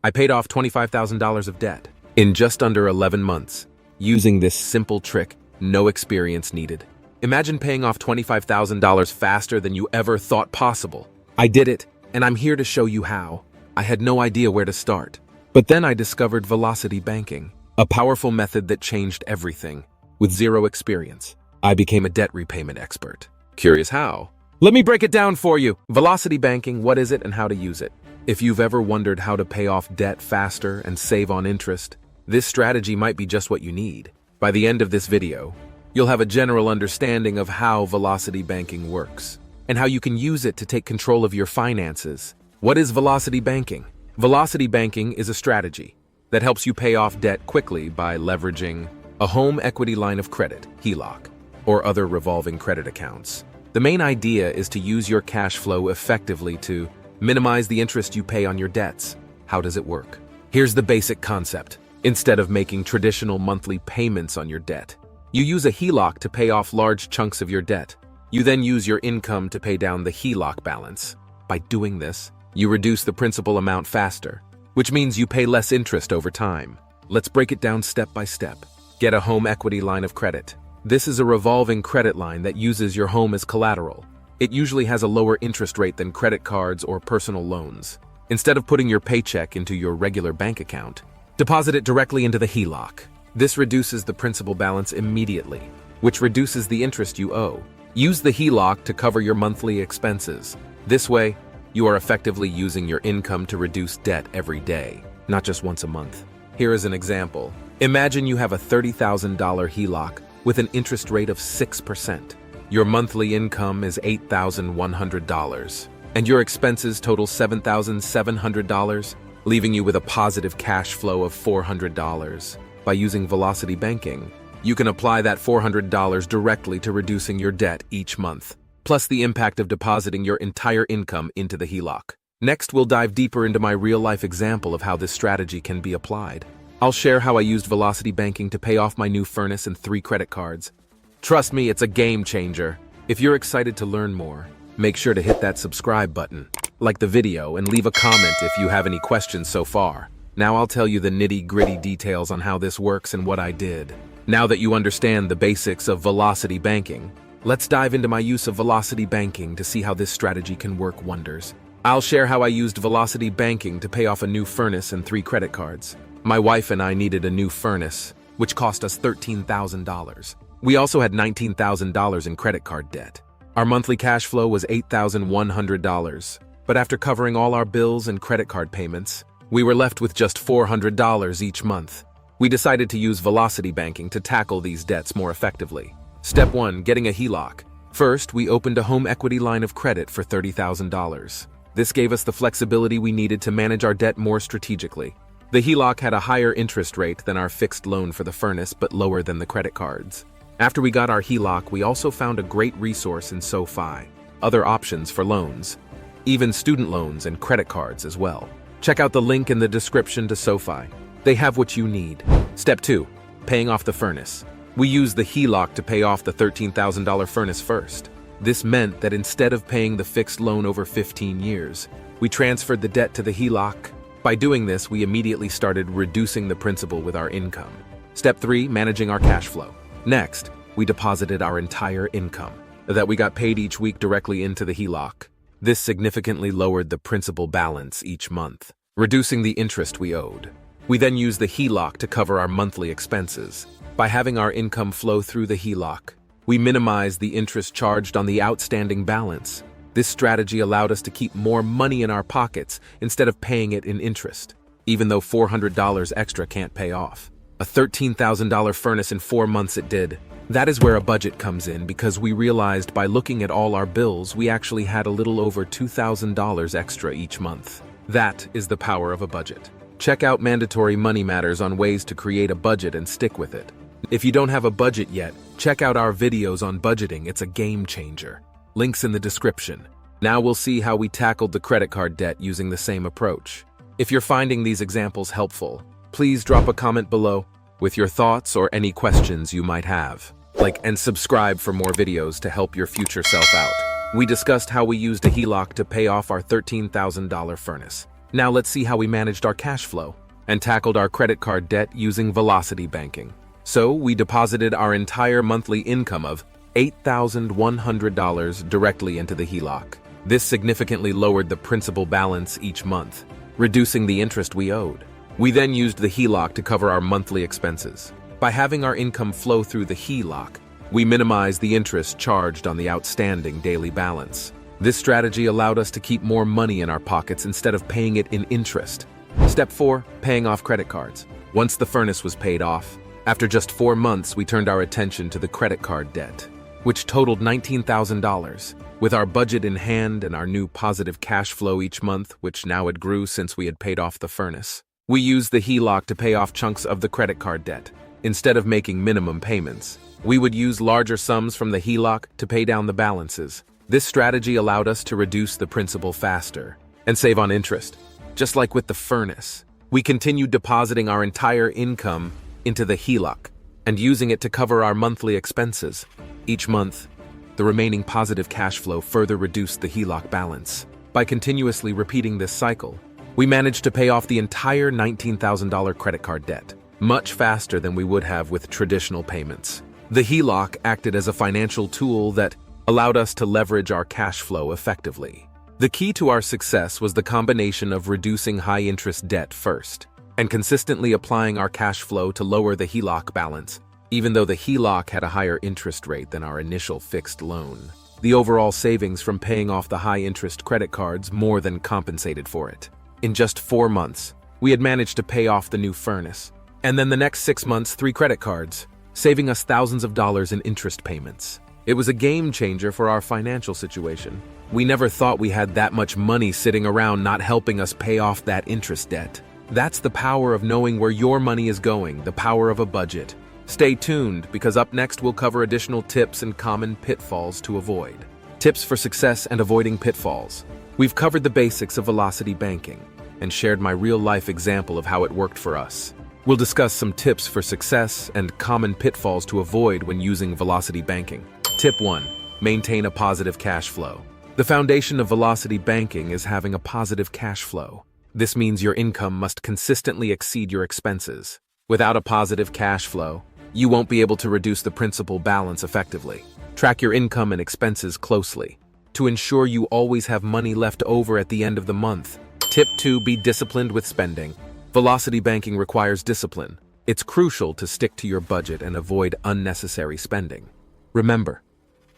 I paid off $25,000 of debt in just under 11 months. Using this simple trick, no experience needed. Imagine paying off $25,000 faster than you ever thought possible. I did it, and I'm here to show you how. I had no idea where to start. But then I discovered Velocity Banking, a powerful method that changed everything. With zero experience, I became a debt repayment expert. Curious how? Let me break it down for you. Velocity Banking, what is it and how to use it? If you've ever wondered how to pay off debt faster and save on interest, this strategy might be just what you need. By the end of this video, you'll have a general understanding of how Velocity Banking works and how you can use it to take control of your finances. What is Velocity Banking? Velocity Banking is a strategy that helps you pay off debt quickly by leveraging a home equity line of credit, HELOC, or other revolving credit accounts. The main idea is to use your cash flow effectively to minimize the interest you pay on your debts. How does it work? Here's the basic concept. Instead of making traditional monthly payments on your debt, you use a HELOC to pay off large chunks of your debt. You then use your income to pay down the HELOC balance. By doing this, you reduce the principal amount faster, which means you pay less interest over time. Let's break it down step by step. Get a home equity line of credit. This is a revolving credit line that uses your home as collateral. It usually has a lower interest rate than credit cards or personal loans. Instead of putting your paycheck into your regular bank account, deposit it directly into the HELOC. This reduces the principal balance immediately, which reduces the interest you owe. Use the HELOC to cover your monthly expenses. This way, you are effectively using your income to reduce debt every day, not just once a month. Here is an example. Imagine you have a $30,000 HELOC with an interest rate of 6%. Your monthly income is $8,100, and your expenses total $7,700, leaving you with a positive cash flow of $400. By using Velocity Banking, you can apply that $400 directly to reducing your debt each month, plus the impact of depositing your entire income into the HELOC. Next, we'll dive deeper into my real-life example of how this strategy can be applied. I'll share how I used Velocity Banking to pay off my new furnace and 3 credit cards. Trust me, it's a game changer. If you're excited to learn more, make sure to hit that subscribe button, like the video, and leave a comment if you have any questions so far. Now I'll tell you the nitty-gritty details on how this works and what I did. Now that you understand the basics of Velocity Banking, let's dive into my use of Velocity Banking to see how this strategy can work wonders. I'll share how I used Velocity Banking to pay off a new furnace and 3 credit cards. My wife and I needed a new furnace, which cost us $13,000. We also had $19,000 in credit card debt. Our monthly cash flow was $8,100, but after covering all our bills and credit card payments, we were left with just $400 each month. We decided to use Velocity Banking to tackle these debts more effectively. Step 1. Getting a HELOC. First, we opened a home equity line of credit for $30,000. This gave us the flexibility we needed to manage our debt more strategically. The HELOC had a higher interest rate than our fixed loan for the furnace, but lower than the credit cards. After we got our HELOC, we also found a great resource in SoFi, other options for loans, even student loans and credit cards as well. Check out the link in the description to SoFi. They have what you need. Step 2. Paying off the furnace. We used the HELOC to pay off the $13,000 furnace first. This meant that instead of paying the fixed loan over 15 years, we transferred the debt to the HELOC. By doing this, we immediately started reducing the principal with our income. Step 3. Managing our cash flow. Next, we deposited our entire income that we got paid each week directly into the HELOC. This significantly lowered the principal balance each month, reducing the interest we owed. We then used the HELOC to cover our monthly expenses. By having our income flow through the HELOC, we minimized the interest charged on the outstanding balance. This strategy allowed us to keep more money in our pockets instead of paying it in interest, even though $400 extra can't pay off. A $13,000 furnace in 4 months it did. That is where a budget comes in, because we realized by looking at all our bills, we actually had a little over $2,000 extra each month. That is the power of a budget. Check out Mandatory Money Matters on ways to create a budget and stick with it. If you don't have a budget yet, check out our videos on budgeting. It's a game changer. Links in the description. Now we'll see how we tackled the credit card debt using the same approach. If you're finding these examples helpful, please drop a comment below with your thoughts or any questions you might have. Like and subscribe for more videos to help your future self out. We discussed how we used a HELOC to pay off our $13,000 furnace. Now let's see how we managed our cash flow and tackled our credit card debt using Velocity Banking. So we deposited our entire monthly income of $8,100 directly into the HELOC. This significantly lowered the principal balance each month, reducing the interest we owed. We then used the HELOC to cover our monthly expenses. By having our income flow through the HELOC, we minimized the interest charged on the outstanding daily balance. This strategy allowed us to keep more money in our pockets instead of paying it in interest. Step 4. Paying off credit cards. Once the furnace was paid off, after just 4 months, we turned our attention to the credit card debt, which totaled $19,000. With our budget in hand and our new positive cash flow each month, which now had grew since we had paid off the furnace, we used the HELOC to pay off chunks of the credit card debt. Instead of making minimum payments, we would use larger sums from the HELOC to pay down the balances. This strategy allowed us to reduce the principal faster and save on interest. Just like with the furnace, we continued depositing our entire income into the HELOC and using it to cover our monthly expenses. Each month, the remaining positive cash flow further reduced the HELOC balance. By continuously repeating this cycle, we managed to pay off the entire $19,000 credit card debt, much faster than we would have with traditional payments. The HELOC acted as a financial tool that allowed us to leverage our cash flow effectively. The key to our success was the combination of reducing high-interest debt first and consistently applying our cash flow to lower the HELOC balance, even though the HELOC had a higher interest rate than our initial fixed loan. The overall savings from paying off the high-interest credit cards more than compensated for it. In just 4 months, we had managed to pay off the new furnace, and then the next 6 months, 3 credit cards, saving us thousands of dollars in interest payments. It was a game changer for our financial situation. We never thought we had that much money sitting around not helping us pay off that interest debt. That's the power of knowing where your money is going, the power of a budget. Stay tuned, because up next we'll cover additional tips and common pitfalls to avoid. Tips for success and avoiding pitfalls. We've covered the basics of Velocity Banking and shared my real-life example of how it worked for us. We'll discuss some tips for success and common pitfalls to avoid when using Velocity Banking. Tip 1. Maintain a positive cash flow. The foundation of Velocity Banking is having a positive cash flow. This means your income must consistently exceed your expenses. Without a positive cash flow, you won't be able to reduce the principal balance effectively. Track your income and expenses closely to ensure you always have money left over at the end of the month. Tip 2. Be disciplined with spending. Velocity Banking requires discipline. It's crucial to stick to your budget and avoid unnecessary spending. Remember,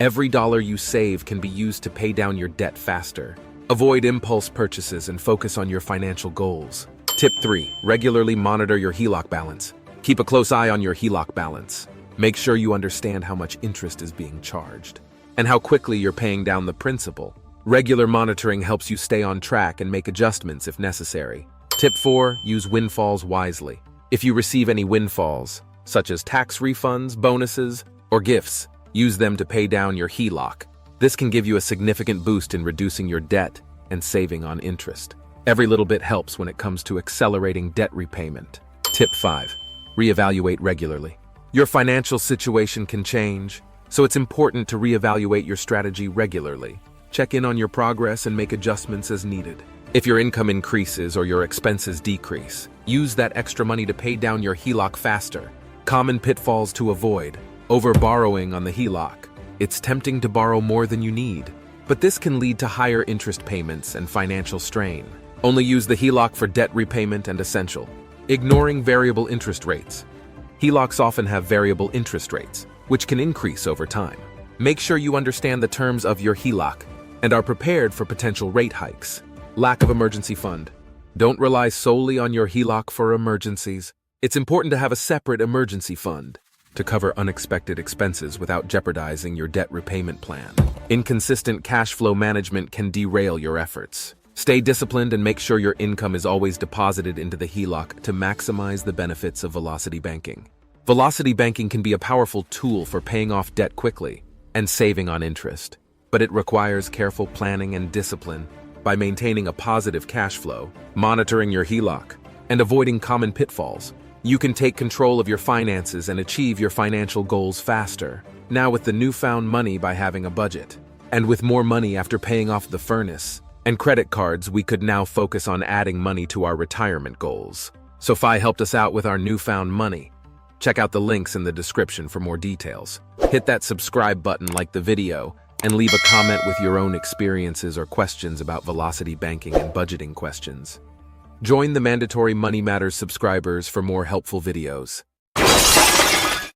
every dollar you save can be used to pay down your debt faster. Avoid impulse purchases and focus on your financial goals. Tip 3. Regularly monitor your HELOC balance. Keep a close eye on your HELOC balance. Make sure you understand how much interest is being charged and how quickly you're paying down the principal. Regular monitoring helps you stay on track and make adjustments if necessary. Tip 4. Use windfalls wisely. If you receive any windfalls, such as tax refunds, bonuses, or gifts, use them to pay down your HELOC. This can give you a significant boost in reducing your debt and saving on interest. Every little bit helps when it comes to accelerating debt repayment. Tip 5. Reevaluate regularly. Your financial situation can change, so it's important to reevaluate your strategy regularly. Check in on your progress and make adjustments as needed. If your income increases or your expenses decrease, use that extra money to pay down your HELOC faster. Common pitfalls to avoid. Over-borrowing on the HELOC. It's tempting to borrow more than you need, but this can lead to higher interest payments and financial strain. Only use the HELOC for debt repayment and essential. Ignoring variable interest rates. HELOCs often have variable interest rates, which can increase over time. Make sure you understand the terms of your HELOC and are prepared for potential rate hikes. Lack of emergency fund. Don't rely solely on your HELOC for emergencies. It's important to have a separate emergency fund to cover unexpected expenses without jeopardizing your debt repayment plan. Inconsistent cash flow management can derail your efforts. Stay disciplined and make sure your income is always deposited into the HELOC to maximize the benefits of Velocity Banking. Velocity Banking can be a powerful tool for paying off debt quickly and saving on interest, but it requires careful planning and discipline. By maintaining a positive cash flow, monitoring your HELOC, and avoiding common pitfalls, you can take control of your finances and achieve your financial goals faster. Now with the newfound money by having a budget, and with more money after paying off the furnace, and credit cards, we could now focus on adding money to our retirement goals. SoFi helped us out with our newfound money. Check out the links in the description for more details. Hit that subscribe button, like the video, and leave a comment with your own experiences or questions about Velocity Banking and budgeting questions. Join the mandatory Money Matters subscribers for more helpful videos.